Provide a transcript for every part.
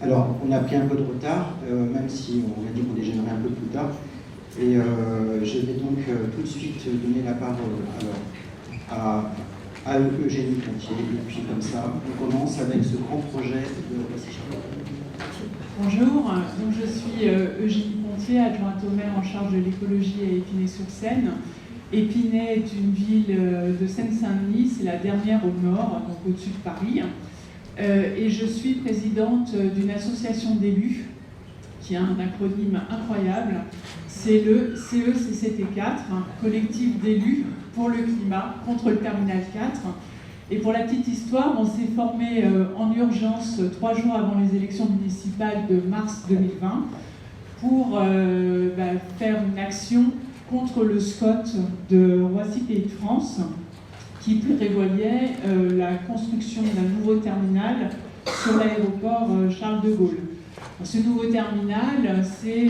Alors, on a pris un peu de retard, même si on a dit qu'on dégénérait un peu plus tard. Et je vais donc tout de suite donner la parole à Eugénie Pontier. Et puis comme ça, on commence avec ce grand projet de Voici Charlotte. Bonjour, donc je suis Eugénie Pontier, adjointe au maire en charge de l'écologie à Épinay-sur-Seine. Épinay est une ville de Seine-Saint-Denis, c'est la dernière au nord, donc au-dessus de Paris. Et je suis présidente d'une association d'élus qui a un acronyme incroyable. C'est le CECCT4, collectif d'élus pour le climat contre le terminal 4. Et pour la petite histoire, on s'est formé en urgence 3 jours avant les élections municipales de mars 2020 pour faire une action contre le SCOT de Roissy Pays de France qui prévoyait la construction d'un nouveau terminal sur l'aéroport Charles de Gaulle. Ce nouveau terminal, c'est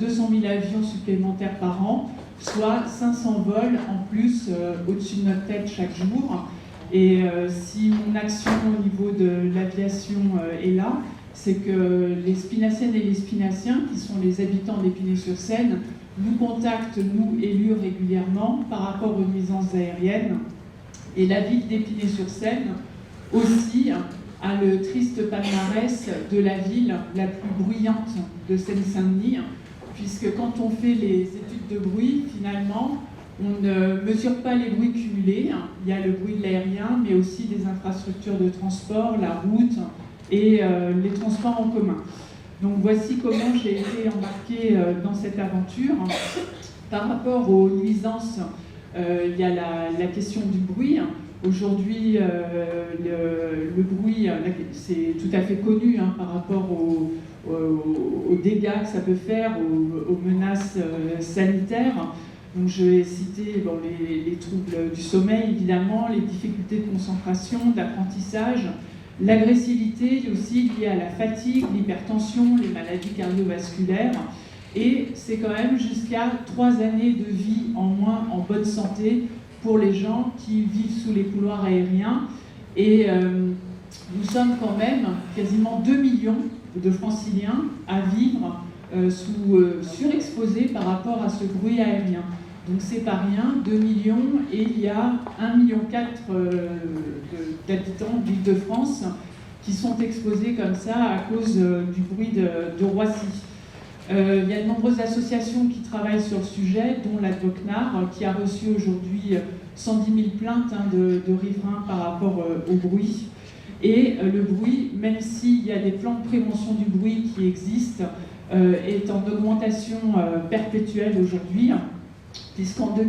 200 000 avions supplémentaires par an, soit 500 vols en plus au-dessus de notre tête chaque jour. Et si mon action au niveau de l'aviation est là, c'est que les Spinaciennes et les Spinaciens, qui sont les habitants d'Épinay-sur-Seine, nous contactent, nous, élus, régulièrement par rapport aux nuisances aériennes. Et la ville d'Épinay-sur-Seine aussi a le triste palmarès de la ville la plus bruyante de Seine-Saint-Denis, puisque quand on fait les études de bruit, finalement, on ne mesure pas les bruits cumulés. Il y a le bruit de l'aérien, mais aussi des infrastructures de transport, la route et les transports en commun. Donc voici comment j'ai été embarquée dans cette aventure. Par rapport aux nuisances, il y a la question du bruit. Aujourd'hui, le bruit, c'est tout à fait connu par rapport aux dégâts que ça peut faire, aux menaces sanitaires. Donc, je vais citer les troubles du sommeil, évidemment, les difficultés de concentration, d'apprentissage, l'agressivité aussi liée à la fatigue, l'hypertension, les maladies cardiovasculaires. Et c'est quand même jusqu'à 3 années de vie en moins en bonne santé pour les gens qui vivent sous les couloirs aériens. Et nous sommes quand même quasiment 2 millions de franciliens à vivre surexposés par rapport à ce bruit aérien. Donc c'est pas rien, 2 millions, et il y a 1,4 million d'habitants d'Île-de-France qui sont exposés comme ça à cause du bruit de Roissy. Il y a de nombreuses associations qui travaillent sur le sujet, dont la DOCNAR, qui a reçu aujourd'hui 110 000 plaintes de riverains par rapport au bruit. Et le bruit, même s'il y a des plans de prévention du bruit qui existent, est en augmentation perpétuelle aujourd'hui, puisqu'entre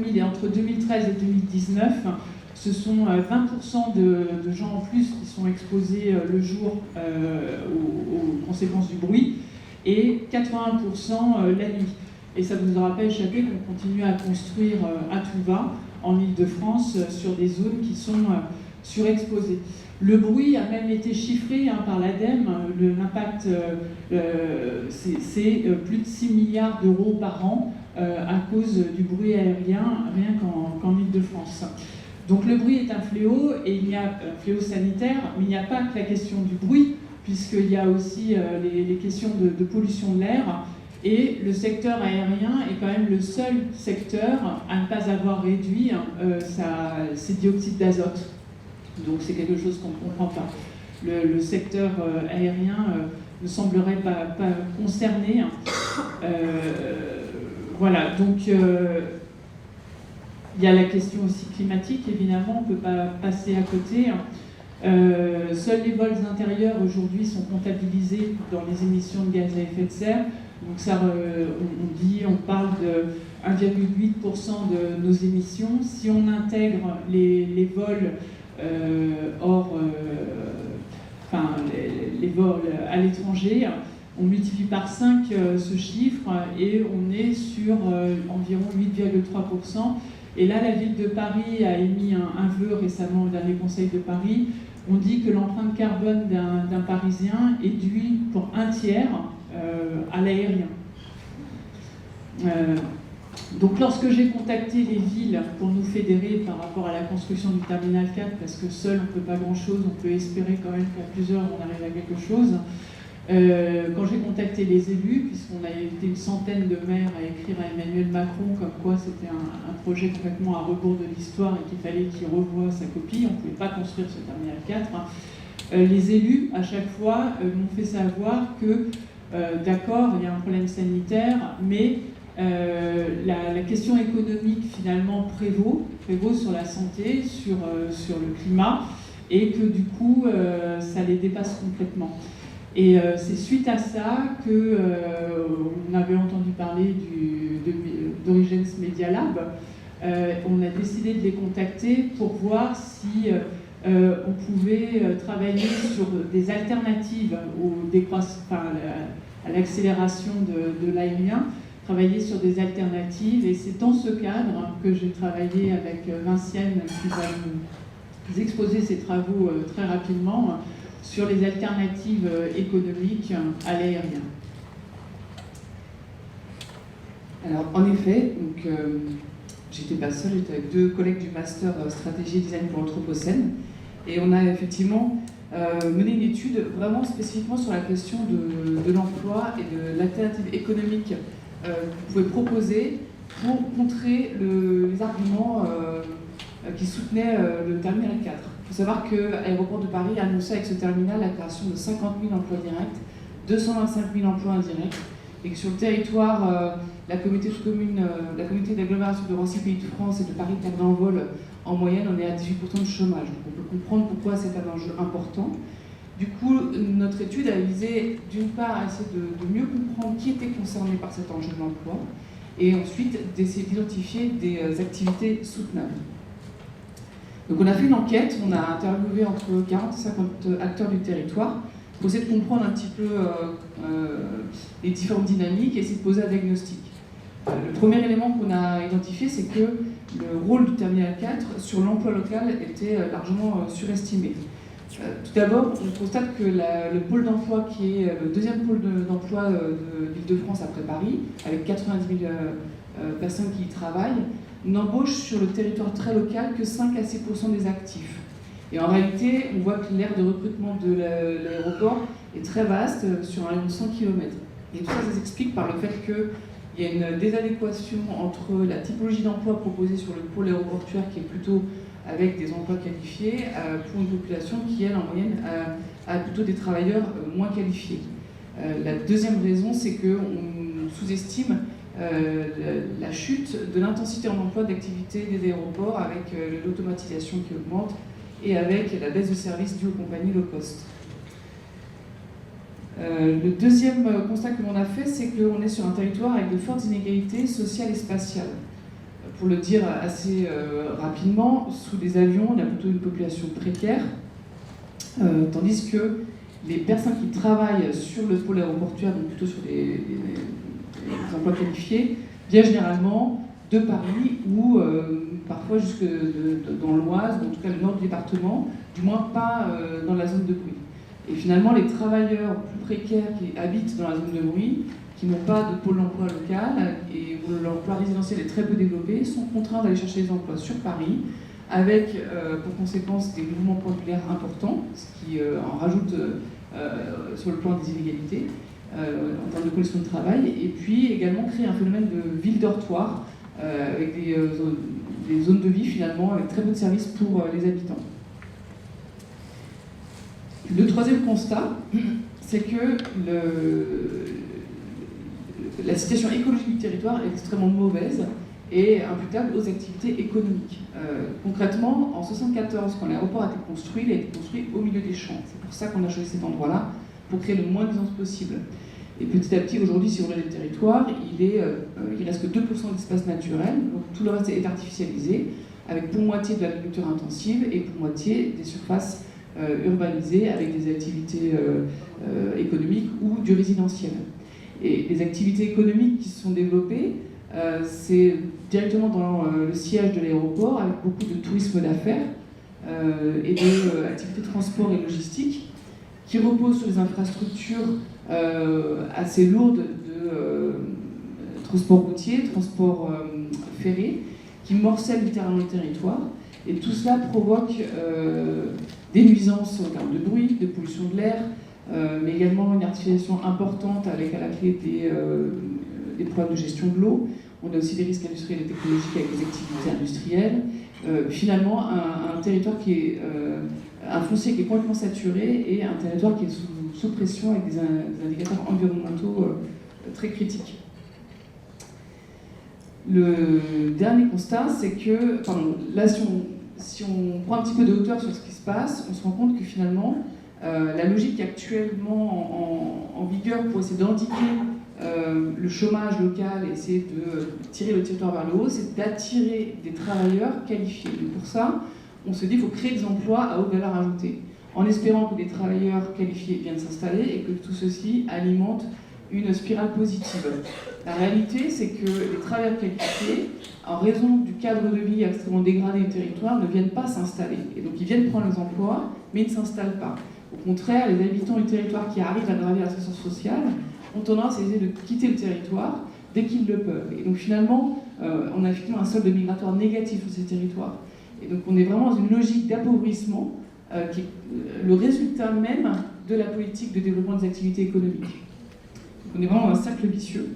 2013 et 2019, ce sont 20% de gens en plus qui sont exposés le jour aux conséquences du bruit, et 81% la nuit. Et ça ne nous aura pas échappé qu'on continue à construire à tout va en Île-de-France sur des zones qui sont surexposées. Le bruit a même été chiffré par l'ADEME. L'impact, c'est plus de 6 milliards d'euros par an à cause du bruit aérien, rien qu'en Île-de-France. Donc le bruit est un fléau, et il y a un fléau sanitaire, mais il n'y a pas que la question du bruit, puisqu'il y a aussi les questions de pollution de l'air. Et le secteur aérien est quand même le seul secteur à ne pas avoir réduit ses dioxydes d'azote. Donc c'est quelque chose qu'on ne comprend pas. Le secteur aérien ne semblerait pas concerné. Voilà, donc il y a la question aussi climatique, évidemment, on ne peut pas passer à côté. Seuls les vols intérieurs aujourd'hui sont comptabilisés dans les émissions de gaz à effet de serre. Donc ça, on parle de 1,8% de nos émissions. Si on intègre les vols les vols à l'étranger, on multiplie par 5 ce chiffre et on est sur environ 8,3%. Et là, la ville de Paris a émis un vœu récemment au dernier Conseil de Paris. On dit que l'empreinte carbone d'un Parisien est due pour 1/3 à l'aérien. Donc lorsque j'ai contacté les villes pour nous fédérer par rapport à la construction du terminal 4, parce que seul on ne peut pas grand chose, on peut espérer quand même qu'à plusieurs on arrive à quelque chose, Quand j'ai contacté les élus, puisqu'on a été une centaine de maires à écrire à Emmanuel Macron comme quoi c'était un projet complètement à rebours de l'histoire et qu'il fallait qu'il revoie sa copie, on ne pouvait pas construire ce terminal 4, les élus, à chaque fois, m'ont fait savoir que, d'accord, il y a un problème sanitaire, mais la question économique, finalement, prévaut sur la santé, sur le climat, et que, du coup, ça les dépasse complètement. Et c'est suite à ça qu'on avait entendu parler d'Origins Media Lab. On a décidé de les contacter pour voir si on pouvait travailler sur des alternatives à l'accélération de l'aérien, travailler sur des alternatives. Et c'est dans ce cadre que j'ai travaillé avec Vinciane, qui va nous exposer ses travaux très rapidement, sur les alternatives économiques à l'aérien. Alors, en effet, j'étais pas seule, j'étais avec 2 collègues du Master Stratégie et Design pour l'Anthropocène, et on a effectivement mené une étude vraiment spécifiquement sur la question de l'emploi et de l'alternative économique que vous pouvez proposer pour contrer les arguments qui soutenaient le terminal 4. Il faut savoir que l'Aéroport de Paris a annoncé avec ce terminal la création de 50 000 emplois directs, 225 000 emplois indirects, et que sur le territoire, la communauté d'agglomération de Roissy Pays de France et de Paris Terre d'Envol, en moyenne, on est à 18% de chômage. Donc on peut comprendre pourquoi c'est un enjeu important. Du coup, notre étude a visé, d'une part, à essayer de mieux comprendre qui était concerné par cet enjeu de l'emploi, et ensuite d'essayer d'identifier des activités soutenables. Donc on a fait une enquête, on a interviewé entre 40 et 50 acteurs du territoire pour essayer de comprendre un petit peu les différentes dynamiques et essayer de poser un diagnostic. Le premier élément qu'on a identifié, c'est que le rôle du terminal 4 sur l'emploi local était largement surestimé. Tout d'abord, on constate que le pôle d'emploi, qui est le deuxième pôle d'emploi de l'Île-de-France après Paris, avec 90 000 personnes qui y travaillent, n'embauche sur le territoire très local que 5 à 6% des actifs. Et en réalité, on voit que l'aire de recrutement de l'aéroport est très vaste, sur un rayon de 100 km. Et tout ça, ça s'explique par le fait qu'il y a une désadéquation entre la typologie d'emploi proposée sur le pôle aéroportuaire, qui est plutôt avec des emplois qualifiés, pour une population qui, elle, en moyenne, a plutôt des travailleurs moins qualifiés. La deuxième raison, c'est qu'on sous-estime la chute de l'intensité en emploi d'activité des aéroports avec l'automatisation qui augmente et avec la baisse de services due aux compagnies low cost. Le deuxième constat que l'on a fait, c'est qu'on est sur un territoire avec de fortes inégalités sociales et spatiales. Pour le dire assez rapidement, sous les avions, on a plutôt une population précaire, tandis que les personnes qui travaillent sur le pôle aéroportuaire, donc plutôt sur des emplois qualifiés, viennent généralement de Paris ou parfois jusque dans l'Oise, ou en tout cas le nord du département, du moins pas dans la zone de bruit. Et finalement, les travailleurs plus précaires qui habitent dans la zone de bruit, qui n'ont pas de pôle d'emploi local et où l'emploi résidentiel est très peu développé, sont contraints d'aller chercher des emplois sur Paris, avec pour conséquence des mouvements populaires importants, ce qui en rajoute sur le plan des inégalités en termes de conditions de travail, et puis également créer un phénomène de ville-dortoir avec des zones de vie finalement avec très peu de services pour les habitants. Le troisième constat, c'est que la situation écologique du territoire est extrêmement mauvaise et imputable aux activités économiques. Concrètement, en 1974, quand l'aéroport a été construit, il a été construit au milieu des champs. C'est pour ça qu'on a choisi cet endroit-là, pour créer le moins de nuisances possible. Et petit à petit, aujourd'hui, si vous regardez le territoire, il reste que 2% d'espace naturel, donc tout le reste est artificialisé, avec pour moitié de l'agriculture intensive et pour moitié des surfaces urbanisées avec des activités économiques ou du résidentiel. Et les activités économiques qui se sont développées, c'est directement dans le siège de l'aéroport, avec beaucoup de tourisme d'affaires et d'activités de transport et logistique, qui reposent sur des infrastructures assez lourdes de transport routier, transport ferré, qui morcellent littéralement le territoire. Et tout cela provoque des nuisances en termes de bruit, de pollution de l'air, mais également une artificialisation importante avec à la clé des problèmes de gestion de l'eau. On a aussi des risques industriels et technologiques avec les activités industrielles. Finalement, un territoire qui est un foncier qui est complètement saturé et un territoire qui est sous pression avec des indicateurs environnementaux très critiques. Le dernier constat, c'est que, là, si on prend un petit peu de hauteur sur ce qui se passe, on se rend compte que finalement, la logique actuellement en vigueur pour essayer d'endiguer le chômage local et essayer de tirer le territoire vers le haut, c'est d'attirer des travailleurs qualifiés. Et pour ça, on se dit qu'il faut créer des emplois à haute valeur ajoutée, en espérant que des travailleurs qualifiés viennent s'installer et que tout ceci alimente une spirale positive. La réalité, c'est que les travailleurs qualifiés, en raison du cadre de vie extrêmement dégradé du territoire, ne viennent pas s'installer. Et donc ils viennent prendre les emplois, mais ils ne s'installent pas. Au contraire, les habitants du territoire qui arrivent à gravir l'ascenseur social ont tendance à essayer de quitter le territoire dès qu'ils le peuvent. Et donc finalement, on a effectivement un solde migratoire négatif sur ces territoires. Et donc on est vraiment dans une logique d'appauvrissement qui est le résultat même de la politique de développement des activités économiques. Donc on est vraiment dans un cercle vicieux.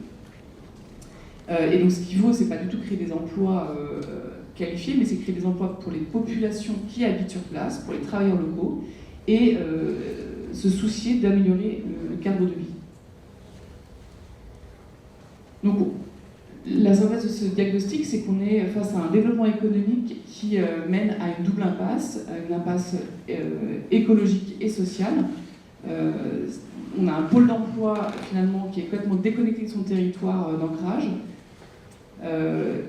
Et donc ce qu'il faut, c'est pas du tout créer des emplois qualifiés, mais c'est créer des emplois pour les populations qui habitent sur place, pour les travailleurs locaux, et se soucier d'améliorer le cadre de vie. Donc, la synthèse de ce diagnostic, c'est qu'on est face à un développement économique qui mène à une double impasse, une impasse écologique et sociale. On a un pôle d'emploi finalement qui est complètement déconnecté de son territoire d'ancrage,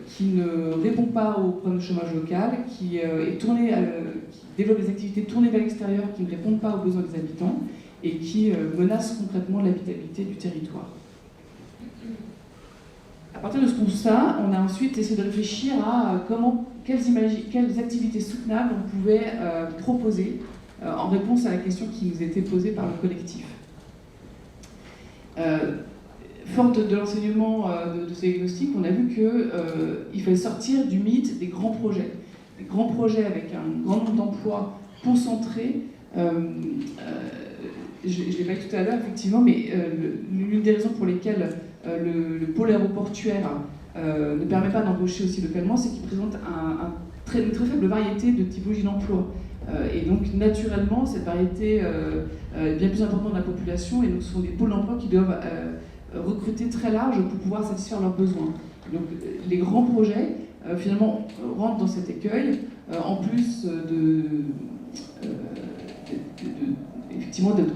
qui ne répond pas aux problèmes de chômage local, qui développe des activités tournées vers l'extérieur, qui ne répondent pas aux besoins des habitants et qui menace concrètement l'habitabilité du territoire. À partir de ce constat, on a ensuite essayé de réfléchir à quelles activités soutenables on pouvait proposer en réponse à la question qui nous était posée par le collectif. Forte de l'enseignement de ce diagnostic, on a vu qu'il fallait sortir du mythe des grands projets. Des grands projets avec un grand nombre d'emplois concentrés. Je l'ai pas dit tout à l'heure, effectivement, mais l'une des raisons pour lesquelles le pôle aéroportuaire ne permet pas d'embaucher aussi localement, c'est qu'il présente une très faible variété de typologies d'emploi. Et donc, naturellement, cette variété est bien plus importante dans la population, et donc ce sont des pôles d'emploi qui doivent recruter très large pour pouvoir satisfaire leurs besoins. Donc, les grands projets, finalement, rentrent dans cet écueil, en plus effectivement d'être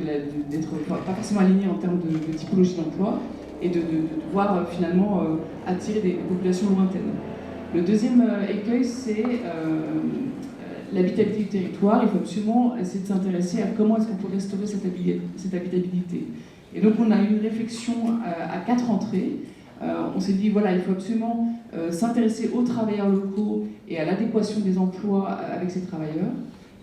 pas forcément alignés en termes de typologie d'emploi, et de devoir finalement attirer des populations lointaines. Le deuxième écueil, c'est l'habitabilité du territoire. Il faut absolument essayer de s'intéresser à comment est-ce qu'on peut restaurer cette habitabilité. Et donc on a eu une réflexion à 4 entrées. On s'est dit, voilà, il faut absolument s'intéresser aux travailleurs locaux et à l'adéquation des emplois avec ces travailleurs.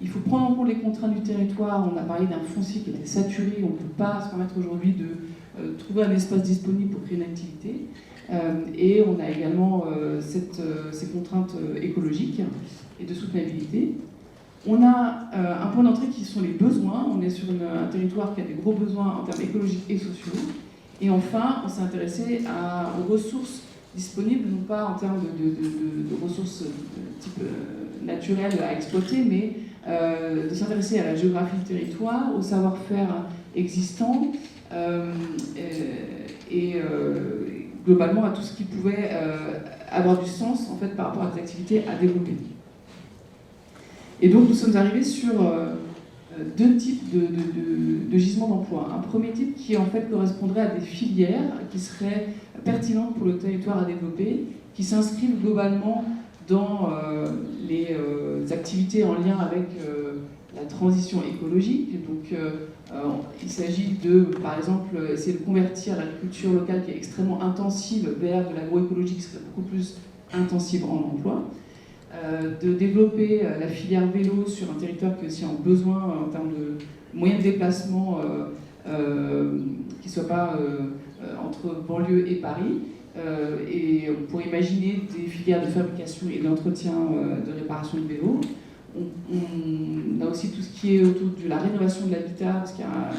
Il faut prendre en compte les contraintes du territoire. On a parlé d'un foncier qui était saturé. On ne peut pas se permettre aujourd'hui de trouver un espace disponible pour créer une activité. Et on a également ces contraintes écologiques et de soutenabilité. On a un point d'entrée qui sont les besoins. On est sur un territoire qui a des gros besoins en termes écologiques et sociaux. Et enfin, on s'est intéressé aux ressources disponibles, non pas en termes de ressources type naturelles à exploiter, mais de s'intéresser à la géographie du territoire, au savoir-faire existant, et globalement à tout ce qui pouvait avoir du sens en fait, par rapport à des activités à développer. Et donc nous sommes arrivés sur deux types de gisements d'emploi. Un premier type qui en fait correspondrait à des filières qui seraient pertinentes pour le territoire à développer, qui s'inscrivent globalement dans les activités en lien avec la transition écologique. Donc il s'agit de, par exemple, essayer de convertir l'agriculture locale qui est extrêmement intensive vers de l'agroécologie qui serait beaucoup plus intensive en emploi. De développer la filière vélo sur un territoire qui est aussi en besoin en termes de moyens de déplacement qui ne soient pas entre banlieue et Paris. Et on pourrait imaginer des filières de fabrication et d'entretien de réparation de vélos. On a aussi tout ce qui est autour de la rénovation de l'habitat, parce qu'il y a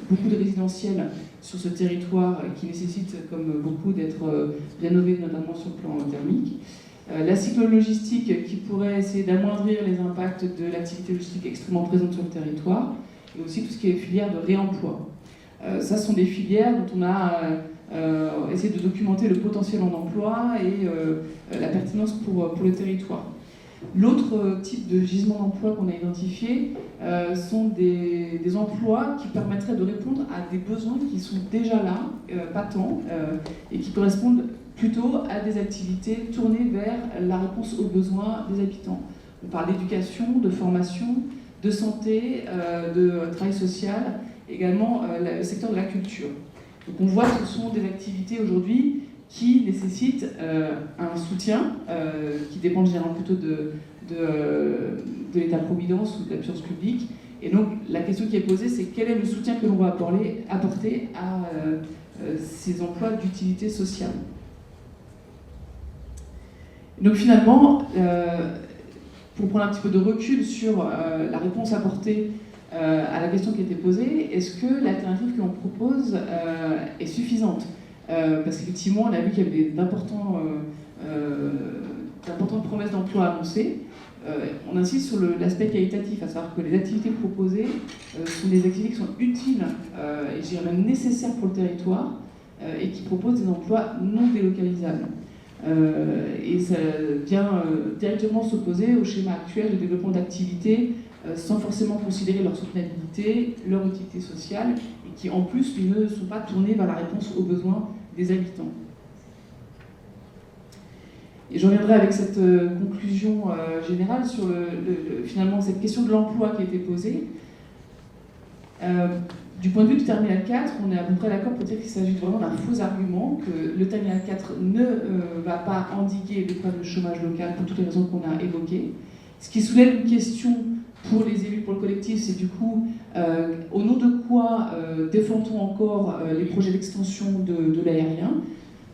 beaucoup de résidentiels sur ce territoire qui nécessitent, comme beaucoup, d'être rénovés, notamment sur le plan thermique. La cyclo-logistique qui pourrait essayer d'amoindrir les impacts de l'activité logistique extrêmement présente sur le territoire, et aussi tout ce qui est filière de réemploi. Ça, ce sont des filières dont on a essayé de documenter le potentiel en emploi et la pertinence pour le territoire. L'autre type de gisement d'emploi qu'on a identifié sont des emplois qui permettraient de répondre à des besoins qui sont déjà là, patents, et qui correspondent plutôt à des activités tournées vers la réponse aux besoins des habitants. On parle d'éducation, de formation, de santé, de travail social, également le secteur de la culture. Donc on voit que ce sont des activités aujourd'hui qui nécessitent un soutien qui dépend généralement plutôt de l'État-providence ou de la puissance publique. Et donc la question qui est posée, c'est quel est le soutien que l'on va apporter à ces emplois d'utilité sociale. Donc finalement, pour prendre un petit peu de recul sur la réponse apportée à la question qui était posée, est-ce que l'alternative que l'on propose est suffisante ? Parce qu'effectivement, on a vu qu'il y avait d'importantes promesses d'emploi annoncées. On insiste sur l'aspect qualitatif, à savoir que les activités proposées sont des activités qui sont utiles et je dirais même nécessaires pour le territoire et qui proposent des emplois non délocalisables. Et ça vient directement s'opposer au schéma actuel de développement d'activités sans forcément considérer leur soutenabilité, leur utilité sociale, et qui en plus ne sont pas tournés vers la réponse aux besoins des habitants. Et je reviendrai avec cette conclusion générale sur finalement cette question de l'emploi qui a été posée. Du point de vue du terminal 4, on est à peu près d'accord pour dire qu'il s'agit vraiment d'un faux argument, que le terminal 4 ne va pas endiguer le problème de chômage local pour toutes les raisons qu'on a évoquées. Ce qui soulève une question pour les élus, pour le collectif, c'est du coup, au nom de quoi défend-on encore les projets d'extension de l'aérien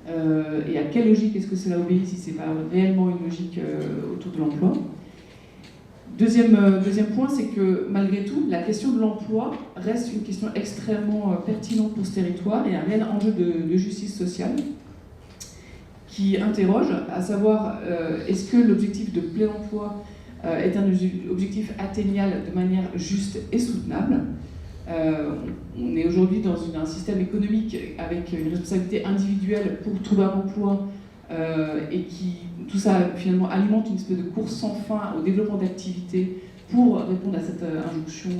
et à quelle logique est-ce que cela obéit si ce n'est pas réellement une logique autour de l'emploi. Deuxième point, c'est que malgré tout, la question de l'emploi reste une question extrêmement pertinente pour ce territoire et un réel enjeu de justice sociale qui interroge, à savoir est-ce que l'objectif de plein emploi est un objectif atteignable de manière juste et soutenable. On est aujourd'hui dans un système économique avec une responsabilité individuelle pour trouver un emploi et qui, tout ça finalement alimente une espèce de course sans fin au développement d'activités pour répondre à cette injonction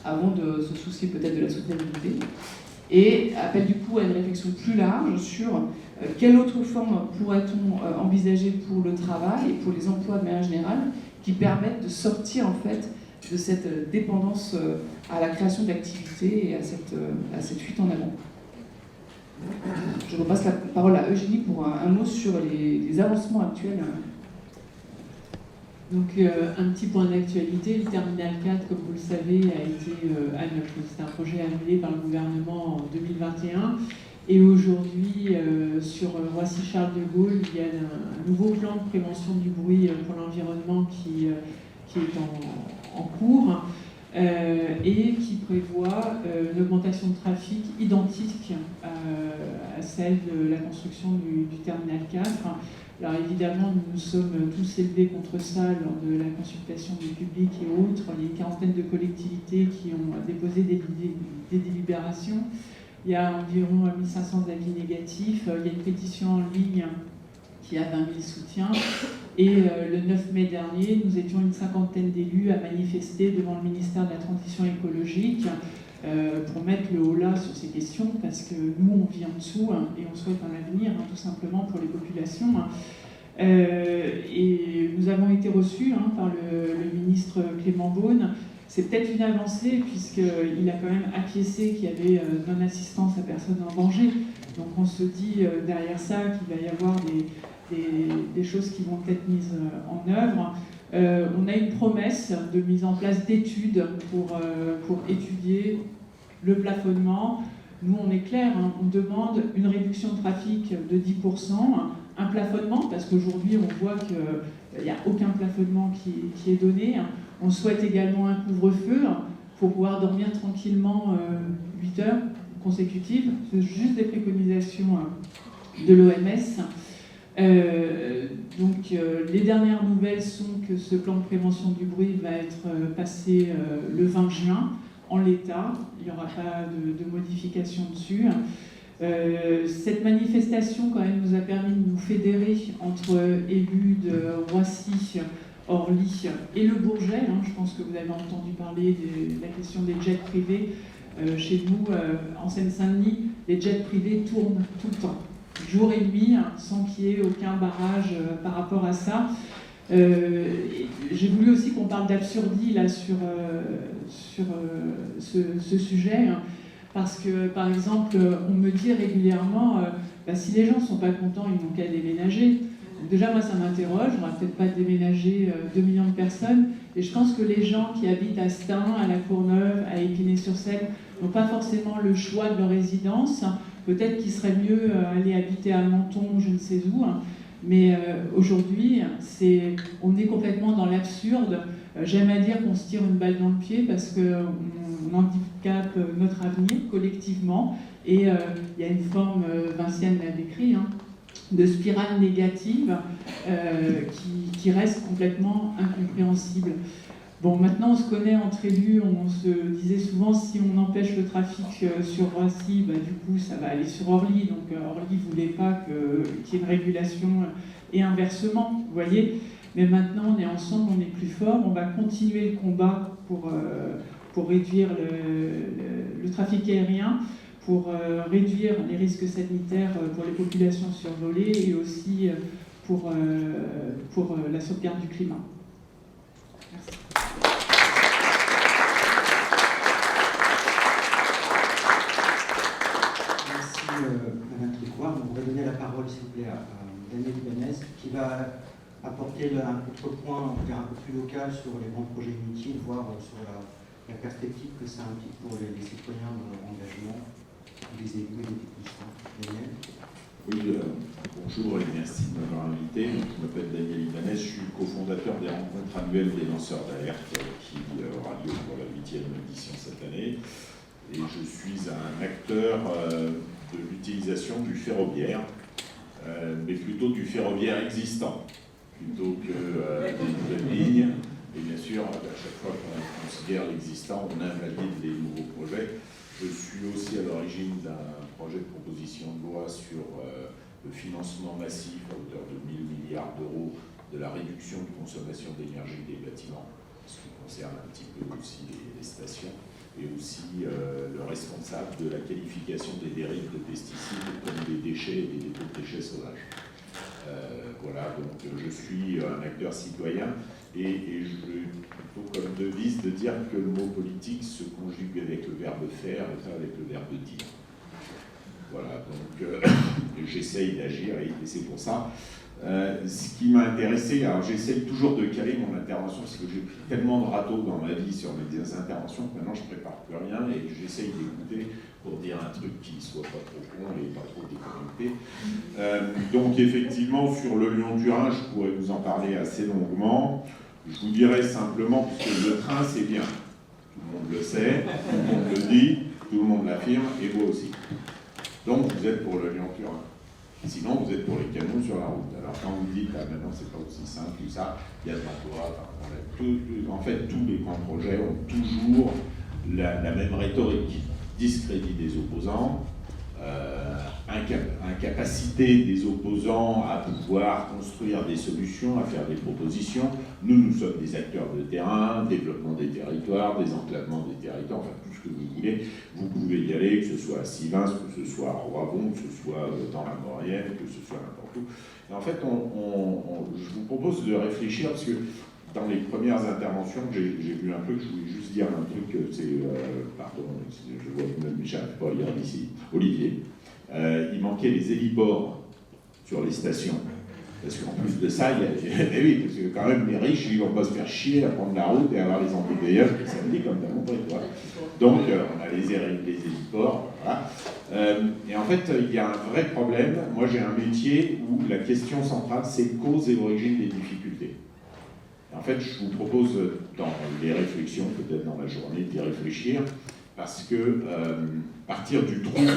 avant de se soucier peut-être de la soutenabilité. Et appelle du coup à une réflexion plus large sur quelle autre forme pourrait-on envisager pour le travail et pour les emplois de manière générale qui permettent de sortir en fait de cette dépendance à la création d'activités et à cette fuite en avant. Je repasse la parole à Eugénie pour un mot sur les avancements actuels. Donc un petit point d'actualité, le terminal 4, comme vous le savez, a été annulé. C'est un projet annulé par le gouvernement en 2021. Et aujourd'hui, sur Roissy-Charles de Gaulle, il y a un nouveau plan de prévention du bruit pour l'environnement qui est en cours et qui prévoit une augmentation de trafic identique à celle de la construction du terminal 4. Alors évidemment, nous nous sommes tous élevés contre ça lors de la consultation du public et autres. Il y a une quarantaine de collectivités qui ont déposé des délibérations. Il y a environ 1500 avis négatifs. Il y a une pétition en ligne qui a 20 000 soutiens. Et le 9 mai dernier, nous étions une cinquantaine d'élus à manifester devant le ministère de la Transition écologique pour mettre le haut-là sur ces questions, parce que nous, on vit en dessous et on souhaite un avenir, tout simplement, pour les populations. Et nous avons été reçus par le ministre Clément Beaune. C'est peut-être une avancée, puisqu'il a quand même acquiescé qu'il y avait non-assistance à personne en danger. Donc on se dit derrière ça qu'il va y avoir des choses qui vont être mises en œuvre. On a une promesse de mise en place d'études pour étudier le plafonnement. Nous, on est clair, on demande une réduction de trafic de 10%, un plafonnement, parce qu'aujourd'hui, on voit qu'il n'y a aucun plafonnement qui est donné. On souhaite également un couvre-feu pour pouvoir dormir tranquillement 8 heures consécutives. C'est juste des préconisations de l'OMS. Les dernières nouvelles sont que ce plan de prévention du bruit va être passé le 20 juin en l'état. Il n'y aura pas de modification dessus. Cette manifestation quand même nous a permis de nous fédérer entre élus de Roissy, Orly et le Bourget. Je pense que vous avez entendu parler de la question des jets privés. Chez nous, en Seine-Saint-Denis, les jets privés tournent tout le temps, jour et nuit, sans qu'il y ait aucun barrage par rapport à ça. J'ai voulu aussi qu'on parle d'absurdie là sur ce sujet, parce que, par exemple, on me dit régulièrement si les gens ne sont pas contents, ils n'ont qu'à déménager. Donc déjà, moi, ça m'interroge. On ne va peut-être pas déménager 2 millions de personnes. Et je pense que les gens qui habitent à Stein, à La Courneuve, à Épinay-sur-Seine, n'ont pas forcément le choix de leur résidence. Peut-être qu'il serait mieux aller habiter à Menton, je ne sais où. Mais aujourd'hui, on est complètement dans l'absurde. J'aime à dire qu'on se tire une balle dans le pied parce qu'on handicape notre avenir collectivement. Et il y a une forme, Vinciane l'a décrit, de spirale négative qui reste complètement incompréhensible. Bon, maintenant on se connaît entre élus, on se disait souvent si on empêche le trafic sur Roissy, du coup ça va aller sur Orly, donc Orly ne voulait pas qu'il y ait une régulation et inversement, vous voyez. Mais maintenant on est ensemble, on est plus fort, on va continuer le combat pour réduire le trafic aérien, pour réduire les risques sanitaires pour les populations survolées et aussi pour la sauvegarde du climat. Merci. Merci Madame Tricoire. On va donner la parole s'il vous plaît à Daniel Ibanez qui va apporter un contrepoint un peu plus local sur les grands projets inutiles, voire sur la perspective que ça implique pour les citoyens de leur engagement, les élus et les techniciens. Daniel. Oui, bonjour et merci de m'avoir invité. Je m'appelle Daniel Ibanez, je suis cofondateur des rencontres annuelles des lanceurs d'alerte qui aura lieu pour la 8e édition cette année. Et je suis un acteur de l'utilisation du ferroviaire, mais plutôt du ferroviaire existant, plutôt que des nouvelles lignes. Et bien sûr, à chaque fois qu'on considère l'existant, on invalide les nouveaux projets. Je suis aussi à l'origine d'un projet de proposition de loi sur le financement massif à hauteur de 1 000 milliards d'euros de la réduction de consommation d'énergie des bâtiments, ce qui concerne un petit peu aussi les stations, et aussi le responsable de la qualification des dérives de pesticides comme des déchets et des dépôts de déchets sauvages. Voilà, donc je suis un acteur citoyen et je veux plutôt comme devise de dire que le mot politique se conjugue avec le verbe faire et pas avec le verbe dire. Voilà, donc j'essaye d'agir et c'est pour ça. Ce qui m'a intéressé, alors j'essaie toujours de caler mon intervention parce que j'ai pris tellement de râteaux dans ma vie sur mes interventions que maintenant je prépare plus rien et j'essaye d'écouter pour dire un truc qui soit pas trop con et pas trop déconnecté. Donc effectivement sur le Lyon-Turin, je pourrais vous en parler assez longuement. Je vous dirais simplement, puisque le train c'est bien, tout le monde le sait, tout le monde le dit, tout le monde l'affirme et vous aussi. Donc vous êtes pour le Lyon-Turin. Sinon, vous êtes pour les camions sur la route. Alors, quand vous dites, maintenant, c'est pas aussi simple que ça, il y a de l'emploi. En fait, tous les grands projets ont toujours la même rhétorique. Discrédit des opposants, incapacité des opposants à pouvoir construire des solutions, à faire des propositions. Nous sommes des acteurs de terrain, développement des territoires, désenclavement des territoires, enfin tout ce que vous voulez. Vous pouvez y aller, que ce soit à Sivins, que ce soit à Roivon, que ce soit dans la Maurienne, que ce soit n'importe où. Et en fait, je vous propose de réfléchir, parce que dans les premières interventions, j'ai vu un truc, je voulais juste dire un truc, pardon, je vois que même j'arrive pas à lire d'ici, Olivier, il manquait les héliports sur les stations. Parce qu'en plus de ça, oui, parce que quand même les riches, ils vont pas se faire chier à prendre la route et avoir les embouteillages le samedi comme t'as montré, toi. Donc on a les héliports, voilà. Et en fait, il y a un vrai problème. Moi, j'ai un métier où la question centrale, c'est cause et origine des difficultés. En fait, je vous propose dans les réflexions, peut-être dans la journée, d'y réfléchir, parce que partir du trouble,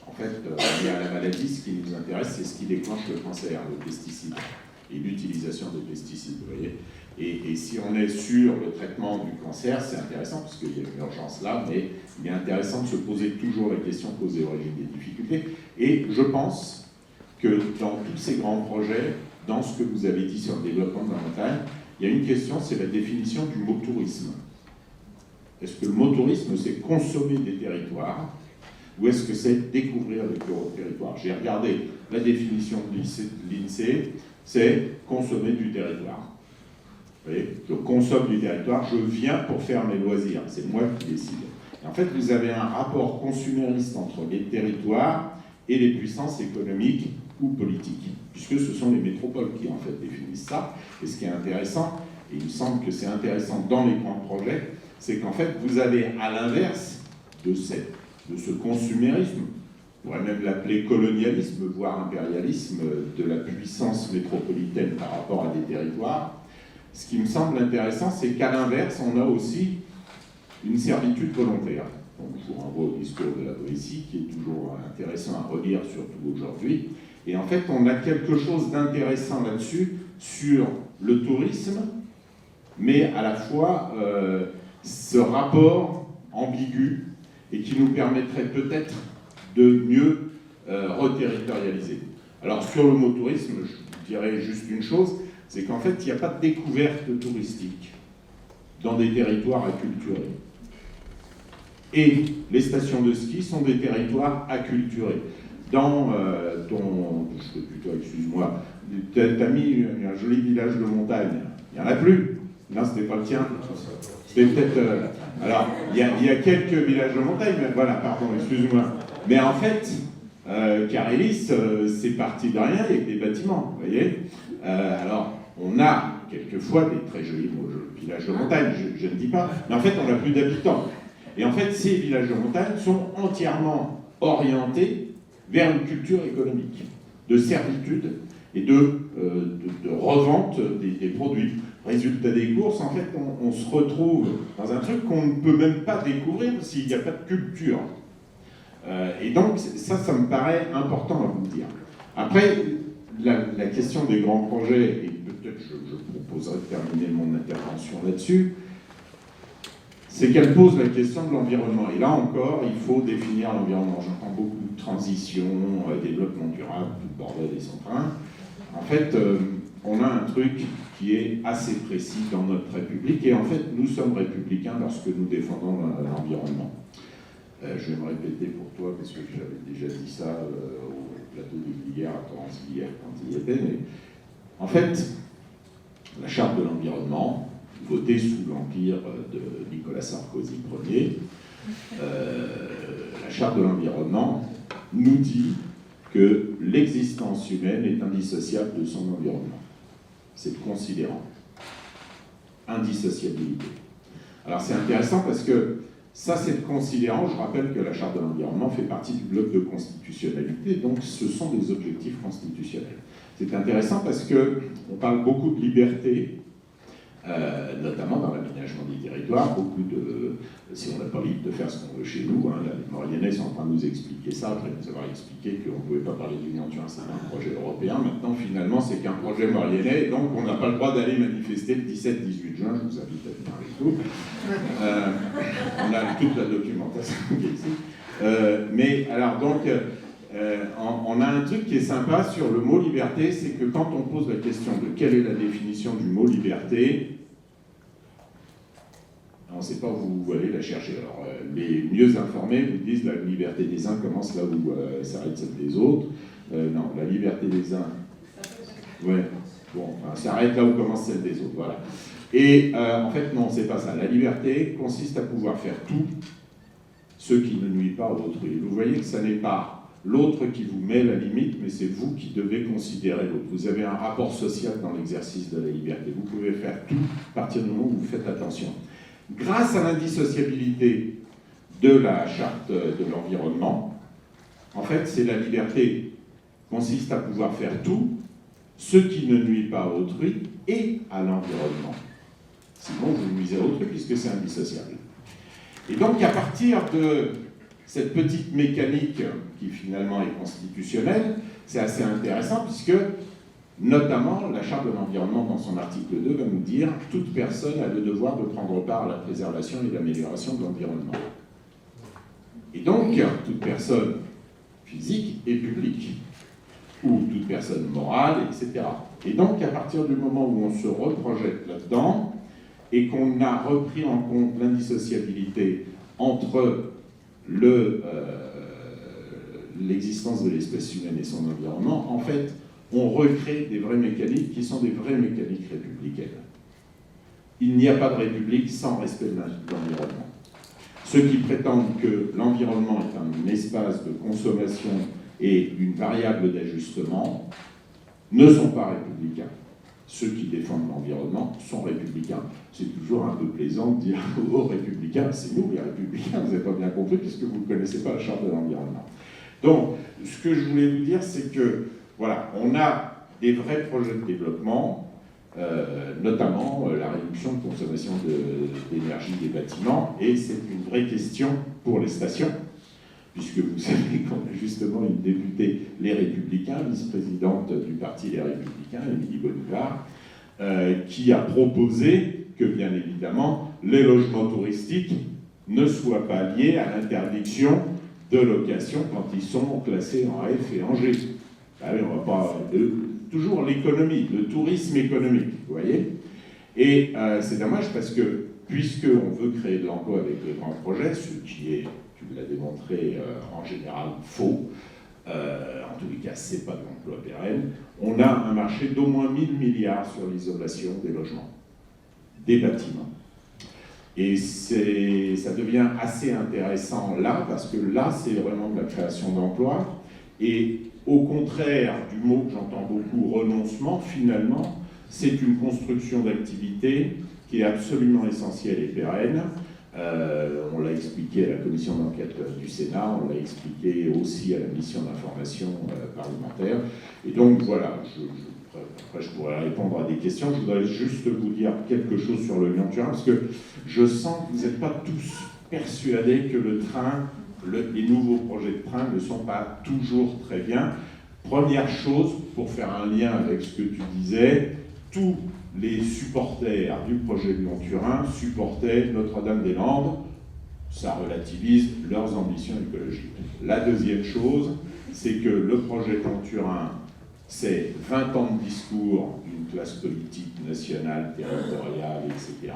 en fait, lié à la maladie, ce qui nous intéresse, c'est ce qui déclenche le cancer, le pesticide, et l'utilisation des pesticides, vous voyez. Et si on est sur le traitement du cancer, c'est intéressant, parce qu'il y a une urgence là, mais il est intéressant de se poser toujours la question cause et origine des difficultés. Et je pense que dans tous ces grands projets, dans ce que vous avez dit sur le développement de la montagne, il y a une question, c'est la définition du mot tourisme. Est-ce que le mot tourisme, c'est consommer des territoires, ou est-ce que c'est découvrir des territoires? J'ai regardé la définition de l'INSEE, c'est consommer du territoire. Vous voyez, je consomme du territoire, je viens pour faire mes loisirs, c'est moi qui décide. Et en fait, vous avez un rapport consumériste entre les territoires et les puissances économiques ou politiques, puisque ce sont les métropoles qui en fait définissent ça. Et ce qui est intéressant, et il me semble que c'est intéressant dans les grands projets, c'est qu'en fait, vous avez à l'inverse de ce consumérisme, on pourrait même l'appeler colonialisme, voire impérialisme de la puissance métropolitaine par rapport à des territoires. Ce qui me semble intéressant, c'est qu'à l'inverse, on a aussi une servitude volontaire. Donc, je vous renvoie au discours de la Boétie, qui est toujours intéressant à relire, surtout aujourd'hui. Et en fait, on a quelque chose d'intéressant là-dessus, sur le tourisme, mais à la fois ce rapport ambigu, et qui nous permettrait peut-être de mieux reterritorialiser. Alors, sur le mot tourisme, je dirais juste une chose, c'est qu'en fait, il n'y a pas de découverte touristique dans des territoires acculturés. Et les stations de ski sont des territoires acculturés. Dans ton... Je te tutoie, excuse-moi. T'as mis un joli village de montagne. Il n'y en a plus. Non, c'était pas le tien. C'était peut-être... alors, il y a quelques villages de montagne, mais voilà, pardon, excuse-moi. Mais en fait, Carélis, c'est parti de rien avec des bâtiments, vous voyez. Alors, on a quelquefois des très jolis villages de montagne, je ne dis pas, mais en fait, on n'a plus d'habitants. Et en fait, ces villages de montagne sont entièrement orientés vers une culture économique, de servitude et de revente des produits. Résultat des courses, en fait, on se retrouve dans un truc qu'on ne peut même pas découvrir s'il n'y a pas de culture. Et donc, ça me paraît important à vous dire. Après, la question des grands projets, et peut-être je proposerai de terminer mon intervention là-dessus, c'est qu'elle pose la question de l'environnement. Et là encore, il faut définir l'environnement. J'entends beaucoup de transition, développement durable, tout le bordel et son train. En fait, on a un truc qui est assez précis dans notre République, et en fait, nous sommes républicains lorsque nous défendons l'environnement. Je vais me répéter pour toi, parce que j'avais déjà dit ça au plateau de Villiers, à Torrance Villiers, quand il y était, mais en fait, la charte de l'environnement, votée sous l'empire de Nicolas Sarkozy Ier, la charte de l'environnement nous dit que l'existence humaine est indissociable de son environnement. C'est le considérant. Indissociabilité. Alors c'est intéressant parce que ça, c'est le considérant. Je rappelle que la charte de l'environnement fait partie du bloc de constitutionnalité, donc ce sont des objectifs constitutionnels. C'est intéressant parce qu'on parle beaucoup de liberté, notamment dans l'aménagement des territoires, beaucoup de... Si on n'a pas libre de faire ce qu'on veut chez nous, hein, les Mauriennais sont en train de nous expliquer ça, après nous avoir expliqué qu'on ne pouvait pas parler d'union sur un projet européen. Maintenant, finalement, c'est qu'un projet mauriennais, et donc on n'a pas le droit d'aller manifester le 17-18 juin, je vous invite à venir avec nous. On a toute la documentation qui est ici. Mais alors donc, on a un truc qui est sympa sur le mot liberté, c'est que quand on pose la question de quelle est la définition du mot liberté, on ne sait pas où vous allez la chercher. Alors, les mieux informés vous disent la liberté des uns commence là où s'arrête celle des autres. Non, la liberté des uns... Ouais, bon, enfin, s'arrête là où commence celle des autres, voilà. Et en fait, non, c'est pas ça. La liberté consiste à pouvoir faire tout ce qui ne nuit pas à autrui. Vous voyez que ça n'est pas l'autre qui vous met la limite, mais c'est vous qui devez considérer l'autre. Vous avez un rapport social dans l'exercice de la liberté. Vous pouvez faire tout à partir du moment où vous faites attention. Grâce à l'indissociabilité de la charte de l'environnement, en fait, c'est la liberté consiste à pouvoir faire tout ce qui ne nuit pas à autrui et à l'environnement. Sinon, vous nuisez à autrui puisque c'est indissociable. Et donc, à partir de cette petite mécanique qui finalement est constitutionnelle, c'est assez intéressant puisque, notamment, la Charte de l'environnement, dans son article 2, va nous dire « Toute personne a le devoir de prendre part à la préservation et l'amélioration de l'environnement ». Et donc, toute personne physique et publique, ou toute personne morale, etc. Et donc, à partir du moment où on se reprojette là-dedans, et qu'on a repris en compte l'indissociabilité entre l'existence de l'espèce humaine et son environnement, en fait, on recrée des vraies mécaniques qui sont des vraies mécaniques républicaines. Il n'y a pas de république sans respect de l'environnement. Ceux qui prétendent que l'environnement est un espace de consommation et une variable d'ajustement ne sont pas républicains. Ceux qui défendent l'environnement sont républicains. C'est toujours un peu plaisant de dire aux républicains, c'est nous les républicains, vous n'avez pas bien compris puisque vous ne connaissez pas la Charte de l'environnement. Donc, ce que je voulais vous dire, c'est que, voilà, on a des vrais projets de développement, notamment la réduction de consommation d'énergie des bâtiments, et c'est une vraie question pour les stations, puisque vous savez qu'on a justement une députée Les Républicains, vice-présidente du parti Les Républicains, Émilie Bonnivard, qui a proposé que, bien évidemment, les logements touristiques ne soient pas liés à l'interdiction de location quand ils sont classés en F et en G. Ah oui, on va pas... toujours l'économie, le tourisme économique, vous voyez. Et c'est dommage parce que, puisqu'on veut créer de l'emploi avec les grands projets, ce qui est, tu l'as démontré, en général faux, en tous les cas, ce n'est pas de l'emploi pérenne, on a un marché d'au moins 1000 milliards sur l'isolation des logements, des bâtiments. Et ça devient assez intéressant là, parce que là, c'est vraiment de la création d'emplois. Et au contraire du mot que j'entends beaucoup, renoncement, finalement, c'est une construction d'activité qui est absolument essentielle et pérenne. On l'a expliqué à la commission d'enquête du Sénat, on l'a expliqué aussi à la mission d'information parlementaire. Et donc voilà, après je pourrais répondre à des questions. Je voudrais juste vous dire quelque chose sur le Lyon-Turin, parce que je sens que vous n'êtes pas tous persuadés que le train, les nouveaux projets de train ne sont pas toujours très bien. Première chose, pour faire un lien avec ce que tu disais, tous les supporters du projet Lyon-Turin supportaient Notre-Dame-des-Landes. Ça relativise leurs ambitions écologiques. La deuxième chose, c'est que le projet Lyon-Turin, c'est 20 ans de discours d'une classe politique nationale, territoriale, etc.,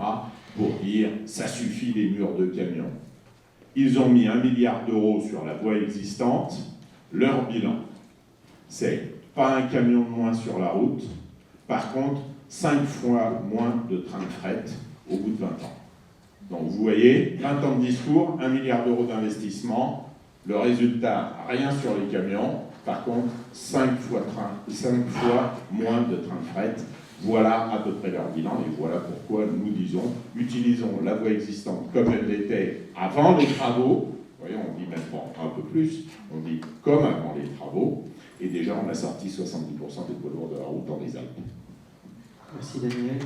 pour dire « ça suffit les murs de camions ». Ils ont mis 1 milliard d'euros sur la voie existante. Leur bilan, c'est pas un camion de moins sur la route, par contre, 5 fois moins de trains de fret au bout de 20 ans. Donc vous voyez, 20 ans de discours, 1 milliard d'euros d'investissement, le résultat, rien sur les camions, par contre, 5 fois moins de trains de fret. Voilà à peu près leur bilan, et voilà pourquoi nous disons, utilisons la voie existante comme elle l'était avant les travaux. Vous voyez, on dit maintenant un peu plus, on dit comme avant les travaux, et déjà on a sorti 70% des poids lourds de la route dans les Alpes. Merci Daniel.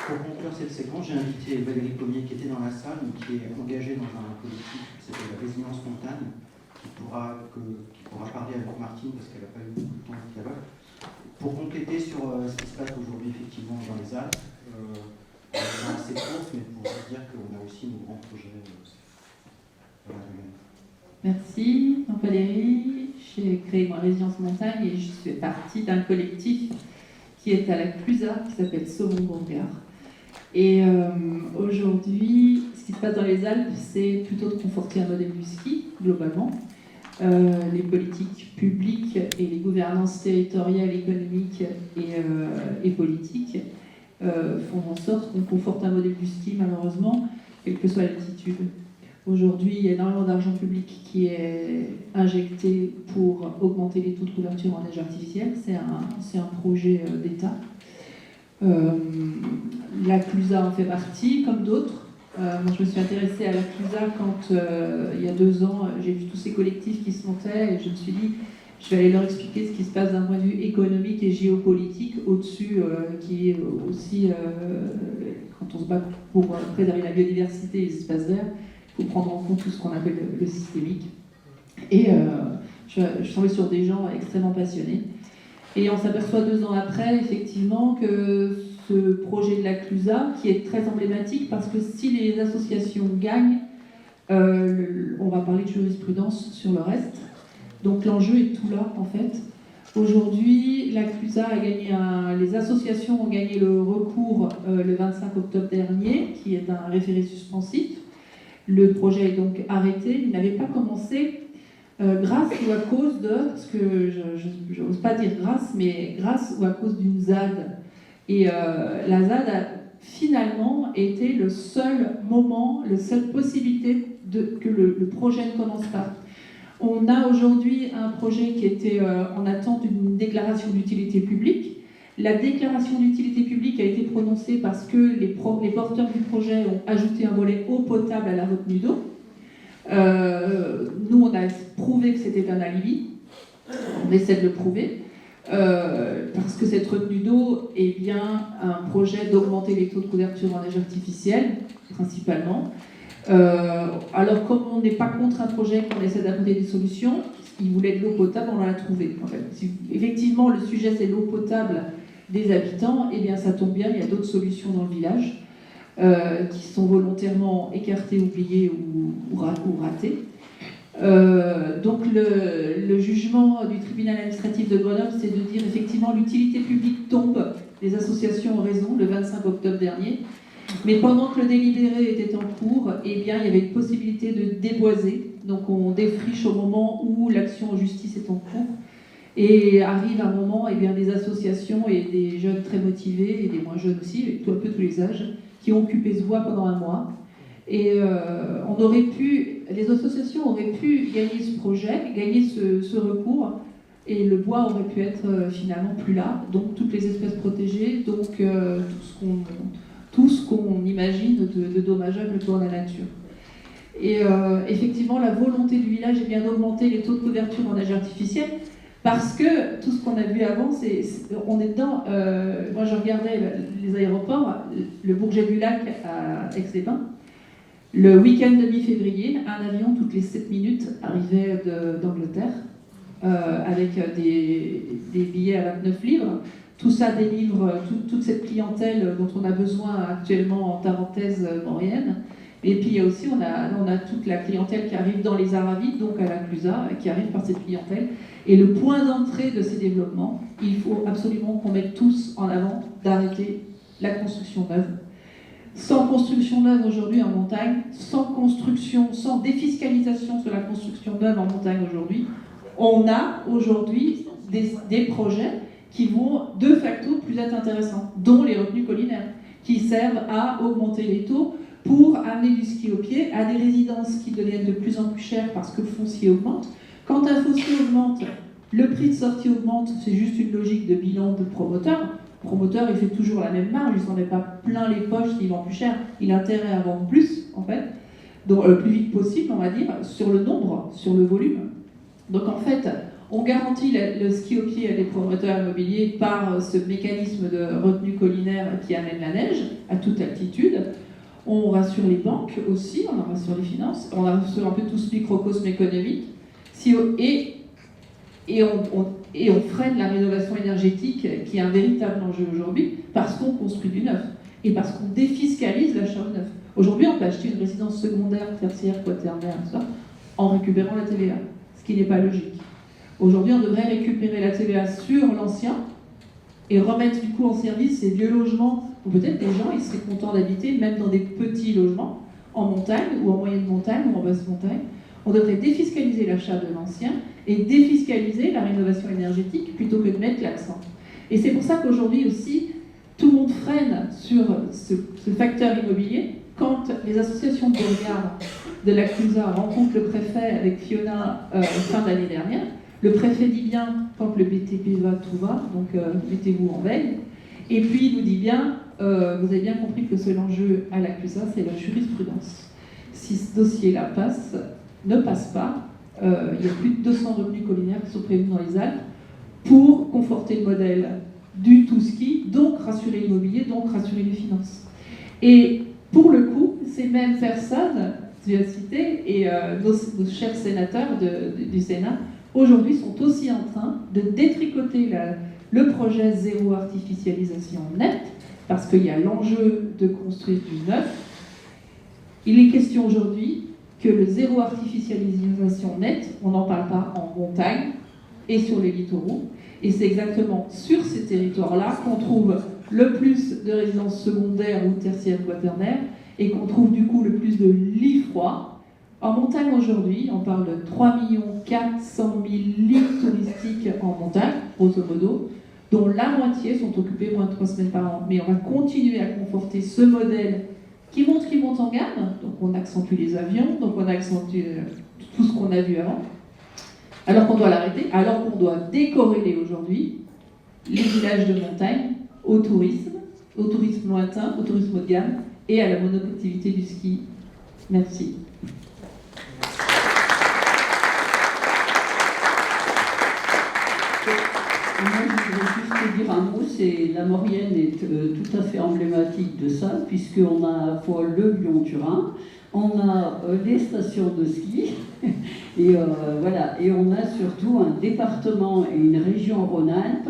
Pour conclure cette séquence, j'ai invité Valérie Pommier qui était dans la salle, mais qui est engagée dans un collectif qui s'appelle la Résilience Montagne, qui pourra parler avec Martine parce qu'elle n'a pas eu beaucoup de temps tout à l'heure. Pour compléter sur ce qui se passe aujourd'hui effectivement dans les Alpes, dans ces courses, mais pour vous dire qu'on a aussi nos grands projets. Merci, donc Valérie. J'ai créé ma Résilience Montagne et je fais partie d'un collectif qui est à la Clusaz, qui s'appelle Saumon-Bourgard. Et aujourd'hui, ce qui se passe dans les Alpes, c'est plutôt de conforter un modèle du ski, globalement. Les politiques publiques et les gouvernances territoriales, économiques et politiques font en sorte qu'on conforte un modèle du ski, malheureusement, quelle que soit l'altitude. Aujourd'hui, il y a énormément d'argent public qui est injecté pour augmenter les taux de couverture en neige artificielle. C'est un projet d'État. La Clusaz en fait partie, comme d'autres. Moi, je me suis intéressée à la CLUSA quand, il y a 2 ans, j'ai vu tous ces collectifs qui se montaient et je me suis dit, je vais aller leur expliquer ce qui se passe d'un point de vue économique et géopolitique au-dessus, qui est aussi, quand on se bat pour préserver la biodiversité et les espaces verts, il faut prendre en compte tout ce qu'on appelle le systémique. Et je suis tombée sur des gens extrêmement passionnés. Et on s'aperçoit 2 ans après, effectivement, que ce projet de la CLUSA, qui est très emblématique, parce que si les associations gagnent, on va parler de jurisprudence sur le reste. Donc l'enjeu est tout là, en fait. Aujourd'hui, la CLUSA a gagné les associations ont gagné le recours le 25 octobre dernier, qui est un référé suspensif. Le projet est donc arrêté. Il n'avait pas commencé grâce ou à cause de, parce que je n'ose pas dire grâce, mais grâce ou à cause d'une ZAD. Et la ZAD a finalement été le seul moment, la seule possibilité que le projet ne commence pas. On a aujourd'hui un projet qui était en attente d'une déclaration d'utilité publique. La déclaration d'utilité publique a été prononcée parce que les porteurs du projet ont ajouté un volet eau potable à la retenue d'eau. Nous, on a prouvé que c'était un alibi. On essaie de le prouver. Parce que cette retenue d'eau est bien un projet d'augmenter les taux de couverture en neige artificielle, principalement. Alors, comme on n'est pas contre un projet, qu'on essaie d'apporter des solutions, ils voulaient de l'eau potable, on l'a trouvé. En fait. Si effectivement, le sujet, c'est l'eau potable des habitants, eh bien, ça tombe bien, il y a d'autres solutions dans le village qui sont volontairement écartées, oubliées ou ratées. Donc le jugement du tribunal administratif de Grenoble, c'est de dire effectivement l'utilité publique tombe, les associations ont raison, le 25 octobre dernier, mais pendant que le délibéré était en cours, eh bien, il y avait une possibilité de déboiser, donc on défriche au moment où l'action en justice est en cours, et arrive un moment, eh bien, des associations et des jeunes très motivés, et des moins jeunes aussi, et un peu tous les âges, qui ont occupé ce bois pendant un mois. Et les associations auraient pu gagner ce projet, gagner ce recours, et le bois aurait pu être finalement plus là, donc toutes les espèces protégées, donc tout ce qu'on imagine de dommageable pour la nature. Et effectivement, la volonté du village est bien d'augmenter les taux de couverture en neige artificielle, parce que tout ce qu'on a vu avant, on est dedans. Moi, je regardais les aéroports, le Bourget-du-Lac à Aix-les-Bains. Le week-end de mi-février, un avion toutes les 7 minutes arrivait d'Angleterre avec des billets à 29 livres. Tout ça délivre toute cette clientèle dont on a besoin actuellement en Tarentaise maurienne. Et puis il y a aussi, on a toute la clientèle qui arrive dans les Aravis, donc à la CLUSA, qui arrive par cette clientèle. Et le point d'entrée de ces développements, il faut absolument qu'on mette tous en avant d'arrêter la construction neuve. Sans construction neuve aujourd'hui en montagne, sans défiscalisation sur la construction neuve en montagne aujourd'hui, on a aujourd'hui des projets qui vont de facto plus être intéressants, dont les retenues collinaires, qui servent à augmenter les taux pour amener du ski au pied à des résidences qui deviennent de plus en plus chères parce que le foncier augmente. Quand un foncier augmente, le prix de sortie augmente, c'est juste une logique de bilan de promoteur. Le promoteur, il fait toujours la même marge, il ne s'en met pas plein les poches s'il vend plus cher. Il a intérêt à vendre plus, en fait, donc le plus vite possible, on va dire, sur le nombre, sur le volume. Donc en fait, on garantit le ski au pied à des promoteurs immobiliers par ce mécanisme de retenue collinaire qui amène la neige à toute altitude. On rassure les banques aussi, on rassure les finances, on rassure un peu tout ce microcosme économique. Et on freine la rénovation énergétique qui est un véritable enjeu aujourd'hui parce qu'on construit du neuf et parce qu'on défiscalise l'achat de neuf. Aujourd'hui, on peut acheter une résidence secondaire, tertiaire, quaternaire, ça, en récupérant la TVA, ce qui n'est pas logique. Aujourd'hui, on devrait récupérer la TVA sur l'ancien et remettre du coup en service ces vieux logements où peut-être des gens ils seraient contents d'habiter, même dans des petits logements, en montagne ou en moyenne montagne ou en basse montagne. On devrait défiscaliser l'achat de l'ancien et défiscaliser la rénovation énergétique plutôt que de mettre l'accent. Et c'est pour ça qu'aujourd'hui aussi, tout le monde freine sur ce facteur immobilier. Quand les associations de regard de la CLUSA rencontrent le préfet avec Fiona fin d'année dernière, le préfet dit bien, quand le BTP va, tout va, donc mettez-vous en veille. Et puis il nous dit bien, vous avez bien compris que seul enjeu à la CUSA, c'est la jurisprudence. Si ce dossier-là ne passe pas, il y a plus de 200 revenus collinaires qui sont prévus dans les Alpes pour conforter le modèle du tout-ski, donc rassurer l'immobilier, donc rassurer les finances. Et pour le coup, ces mêmes personnes, tu as cité, et nos chers sénateurs du Sénat, aujourd'hui sont aussi en train de détricoter le projet zéro artificialisation net, parce qu'il y a l'enjeu de construire du neuf. Il est question aujourd'hui que le zéro artificialisation net, on n'en parle pas en montagne et sur les littoraux, et c'est exactement sur ces territoires-là qu'on trouve le plus de résidences secondaires ou tertiaires quaternaires, et qu'on trouve du coup le plus de lits froids. En montagne aujourd'hui, on parle de 3 400 000 lits touristiques en montagne, grosso modo, dont la moitié sont occupés moins de 3 semaines par an. Mais on va continuer à conforter ce modèle qui monte en gamme, donc on accentue les avions, donc on accentue tout ce qu'on a vu avant, alors qu'on doit l'arrêter, alors qu'on doit décorréler aujourd'hui les villages de montagne au tourisme lointain, au tourisme haut de gamme, et à la monocultivité du ski. Merci. Moi, je voudrais juste dire un mot, la Maurienne est tout à fait emblématique de ça, puisqu'on a à la fois le Lyon-Turin, on a les stations de ski, et voilà, et on a surtout un département et une région Rhône-Alpes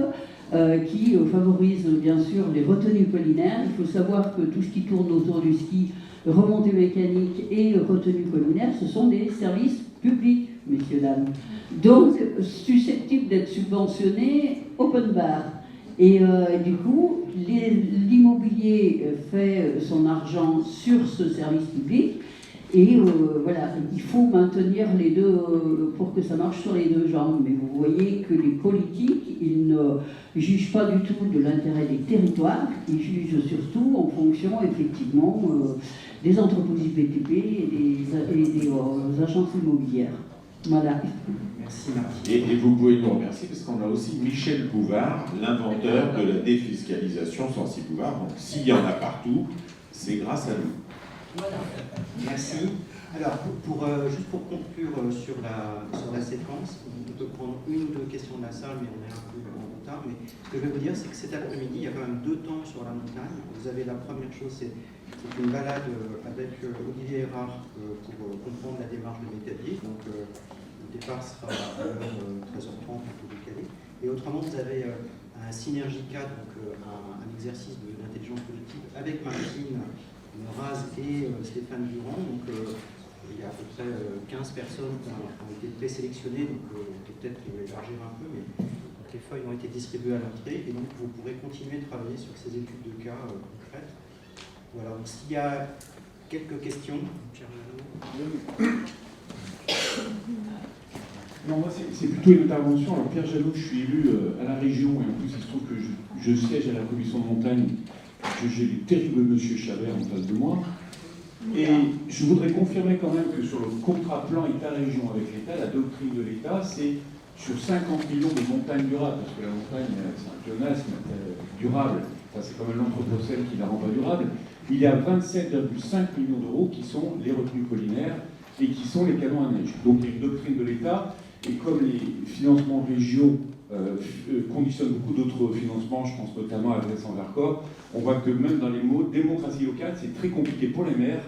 qui favorise bien sûr les retenues collinaires. Il faut savoir que tout ce qui tourne autour du ski, remontée mécanique et retenues collinaires, ce sont des services publics, messieurs, dames. Donc, susceptibles d'être subventionnés open bar. Et du coup, l'immobilier fait son argent sur ce service public. Et voilà, il faut maintenir les deux pour que ça marche sur les deux jambes. Mais vous voyez que les politiques, ils ne jugent pas du tout de l'intérêt des territoires, ils jugent surtout en fonction, effectivement, des entreprises BTP et des agences immobilières. Voilà. Merci Martine. Et vous pouvez nous remercier parce qu'on a aussi Michel Bouvard, l'inventeur de la défiscalisation sans six pouvoirs. Donc s'il y en a partout, c'est grâce à nous. Voilà. Merci. Alors, juste pour conclure sur la séquence, on peut prendre une ou deux questions de la salle, mais on est un peu en retard. Mais ce que je vais vous dire, c'est que cet après-midi, il y a quand même 2 temps sur la montagne. Vous avez la première chose, c'est une balade avec Olivier Erard pour comprendre la démarche de Métabier. Donc, le départ sera à l'heure 13h30, un peu décalé. Et autrement, vous avez un Synergie 4, donc un exercice d'intelligence collective avec Martine Raz et Stéphane Durand. Donc, il y a à peu près 15 personnes qui ont été présélectionnées, donc on peut peut-être élargir un peu, mais donc, les feuilles ont été distribuées à l'entrée, et donc vous pourrez continuer de travailler sur ces études de cas concrètes. Voilà, donc s'il y a quelques questions, Pierre Janot. Non, moi c'est plutôt une intervention. Alors Pierre Janot, je suis élu à la région, et en plus il se trouve que je siège à la commission de montagne, que j'ai le terrible monsieur Chabert en face de moi. Et je voudrais confirmer quand même que sur le contrat plan État-région avec l'État, la doctrine de l'État, c'est sur 50 millions de montagnes durables, parce que la montagne, c'est un pléonasme durable, enfin, c'est quand même l'anthropocène qui la rend pas durable. Il y a 27,5 millions d'euros qui sont les retenues collinaires et qui sont les canons à neige. Donc il y a une doctrine de l'État, et comme les financements régiaux conditionnent beaucoup d'autres financements, je pense notamment à Grèce-en-Vercors, on voit que même dans les mots démocratie locale, c'est très compliqué pour les maires,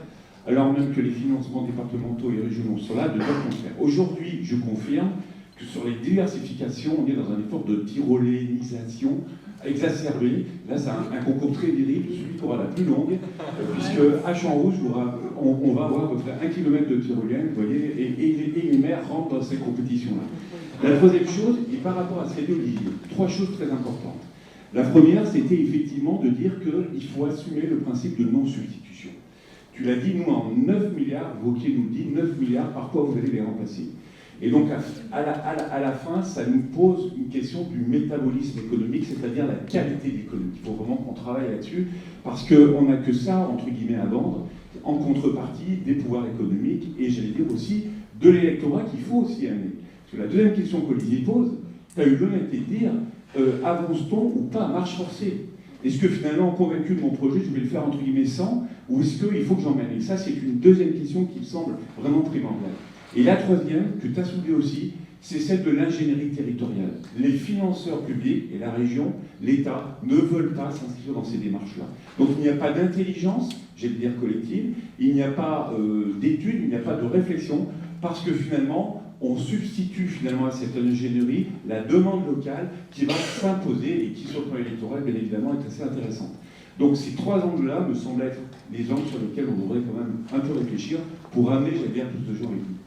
alors même que les financements départementaux et régionaux sont là, de leur contraire. Aujourd'hui, je confirme que sur les diversifications, on est dans un effort de tyrolénisation exacerbé. Là, c'est un concours très viril, celui qui aura la plus longue, puisque à Champs-Rouge, on va avoir à peu près 1 km de tyrolienne, vous voyez, et les maires rentrent dans ces compétitions-là. La troisième chose, et par rapport à ce qu'a dit Olivier, 3 choses très importantes. La première, c'était effectivement de dire qu'il faut assumer le principe de non-substitution. Tu l'as dit, nous, en 9 milliards, Wauquiez nous dit 9 milliards, par quoi vous allez les remplacer? Et donc, à la fin, ça nous pose une question du métabolisme économique, c'est-à-dire la qualité de l'économie. Il faut vraiment qu'on travaille là-dessus, parce qu'on n'a que ça, entre guillemets, à vendre, en contrepartie des pouvoirs économiques, et j'allais dire aussi de l'électorat qu'il faut aussi amener. Parce que la deuxième question qu'Olivier pose, tu as eu l'honnêteté de dire avance-t-on ou pas à marche forcée? Est-ce que finalement, convaincu de mon projet, je vais le faire entre guillemets sans, ou est-ce qu'il faut que j'emmène? Et ça, c'est une deuxième question qui me semble vraiment primordiale. Et la troisième, que tu as soulevée aussi, c'est celle de l'ingénierie territoriale. Les financeurs publics et la région, l'État, ne veulent pas s'inscrire dans ces démarches-là. Donc il n'y a pas d'intelligence, j'ai le dire collective, il n'y a pas d'études, il n'y a pas de réflexion, parce que finalement, on substitue finalement à cette ingénierie la demande locale qui va s'imposer et qui, sur le plan électoral, bien évidemment, est assez intéressante. Donc ces trois angles-là me semblent être les angles sur lesquels on devrait quand même un peu réfléchir pour amener, j'allais dire, plus de gens avec nous.